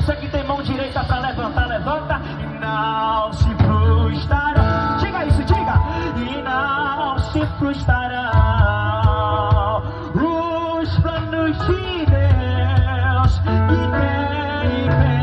Você que tem mão direita pra levantar, levanta e não se frustrará. Diga isso, diga. E não se frustrarão os planos de Deus que tem.